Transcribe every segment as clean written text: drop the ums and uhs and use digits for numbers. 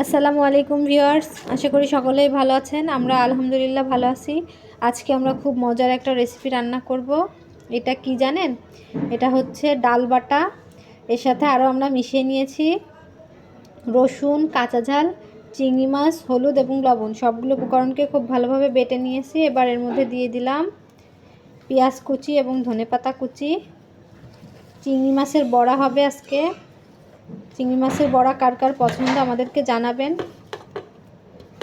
আসসালামু আলাইকুম ভিউয়ার্স, আশা করি সকলেই ভালো আছেন। আমরা আলহামদুলিল্লাহ ভালো আছি। আজকে আমরা খুব মজার একটা রেসিপি রান্না করব। এটা কি জানেন? এটা হচ্ছে ডাল বাটা। এর সাথে আরও আমরা মিশিয়ে নিয়েছি রসুন, কাঁচা ঝাল, চিংড়ি মাছ, হলুদ এবং লবণ। সবগুলো উপকরণকে খুব ভালোভাবে বেটে নিয়েছি। এবার এর মধ্যে দিয়ে দিলাম পেঁয়াজ কুচি এবং ধনেপাতা কুচি। চিংড়ি মাছের বড়া হবে আজকে। চিংড়ি মাছের বড়া কার কার পছন্দ আমাদেরকে জানাবেন।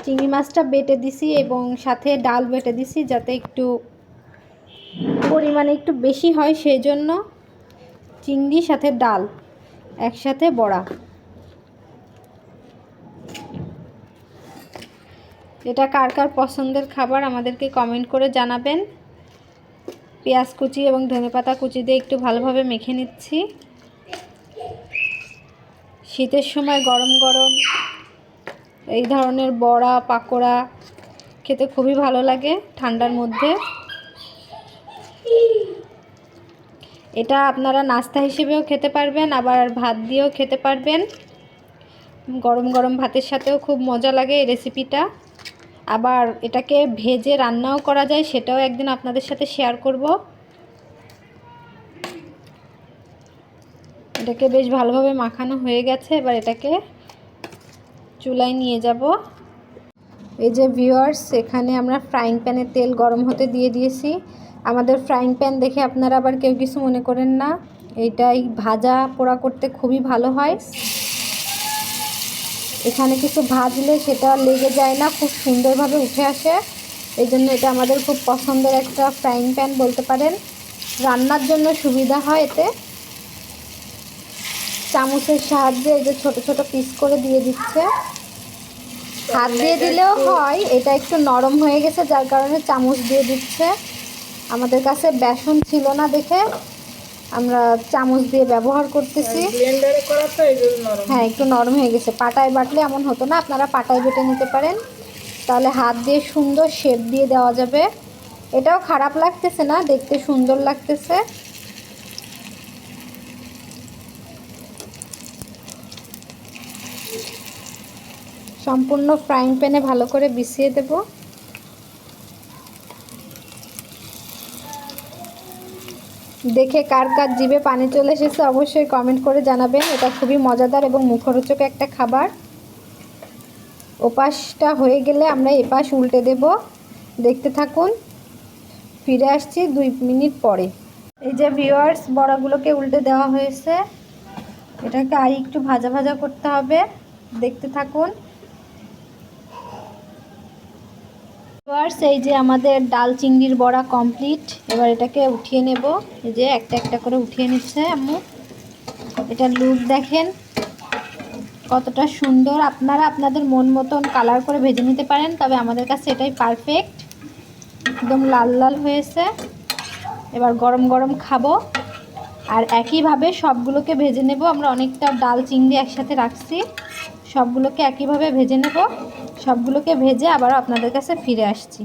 চিংড়ি মাছটা বেটে দিছি এবং সাথে ডাল বেটে দিছি যাতে একটু পরিমাণে একটু বেশি হয়, সেই জন্য চিংড়ি সাথে ডাল একসাথে বড়া। এটা কার কার পছন্দের খাবার আমাদেরকে কমেন্ট করে জানাবেন। পেঁয়াজ কুচি এবং ধনেপাতা কুচি দিয়ে একটু ভালোভাবে মেখে নিচ্ছি। শীতের সময় গরম গরম এই ধরনের বড়া পাকোড়া খেতে খুবই ভালো লাগে ঠান্ডার মধ্যে। এটা আপনারা নাস্তা হিসেবেও খেতে পারবেন, আবার ভাত দিয়েও খেতে পারবেন। গরম গরম ভাতের সাথেও খুব মজা লাগে এই রেসিপিটা। আবার এটাকে ভেজে রান্নাও করা যায়, সেটাও একদিন আপনাদের সাথে শেয়ার করব। এটাকে বেশ ভালোভাবে মাখানো হয়ে গেছে। এবার এটাকে চুলায় নিয়ে যাব। এই যে ভিউয়ার্স, এখানে আমরা ফ্রাইং প্যানে তেল গরম হতে দিয়ে দিয়েছি। আমাদের ফ্রাইং প্যান দেখে আপনারা আবার কেউ কিছু মনে করেন না, এইটাই ভাজা পোড়া করতে খুবই ভালো হয়। এখানে কিছু ভাজলে সেটা লেগে যায় না, খুব সুন্দরভাবে উঠে আসে। এই জন্য এটা আমাদের খুব পছন্দের একটা ফ্রাইং প্যান বলতে পারেন। রান্নার জন্য সুবিধা হয় এতে। চামচের সাহায্যে এই যে ছোট ছোট পিস করে দিয়ে দিচ্ছে। হাত দিয়ে দিলেও হয়, এটা একটু নরম হয়ে গেছে যার কারণে চামচ দিয়ে দিচ্ছে। আমাদের কাছে বেসন ছিল না দেখে আমরা চামচ দিয়ে ব্যবহার করতেছি। হ্যাঁ, একটু নরম হয়ে গেছে। পাটায় বাটলে এমন হতো না, আপনারা পাটায় বেটে নিতে পারেন, তাহলে হাত দিয়ে সুন্দর শেপ দিয়ে দেওয়া যাবে। এটাও খারাপ লাগতেছে না, দেখতে সুন্দর লাগতেছে। সম্পূর্ণ ফ্রাইং প্যানে ভালো করে বিছিয়ে দেব। দেখে কার কার জিভে পানি চলে এসেছে অবশ্যই কমেন্ট করে জানাবেন। এটা খুবই মজাদার এবং মুখরোচক একটা খাবার। ওপাশটা হয়ে গেলে আমরা এপাশ উল্টে দেব। দেখতে থাকুন, ফিরে আসছি 2 মিনিট পরে। এই যে ভিউয়ার্স, বড়াগুলোকে উল্টে দেওয়া হয়েছে। এটাকে আর একটু ভাজা ভাজা করতে হবে, দেখতে থাকুন। ভিউয়ার্স, এই যে আমাদের ডাল চিংড়ির বড়া কমপ্লিট। এবার এটাকে উঠিয়ে নেব। এই যে একটা একটা করে উঠিয়ে নিচ্ছে আম্মু। এটার লুক দেখেন কতটা সুন্দর। আপনারা আপনাদের মন মতন কালার করে ভেজে নিতে পারেন, তবে আমাদের কাছে এটাই পারফেক্ট। একদম লাল লাল হয়েছে। এবার গরম গরম খাবো। আর একইভাবে সবগুলোকে ভেজে নেব। আমরা অনেকটা ডাল চিংড়ি একসাথে রাখছি, সবগুলোকে একইভাবে ভেজে নেব। সবগুলোকে ভেজে আবার আপনাদের কাছে ফিরে আসছি।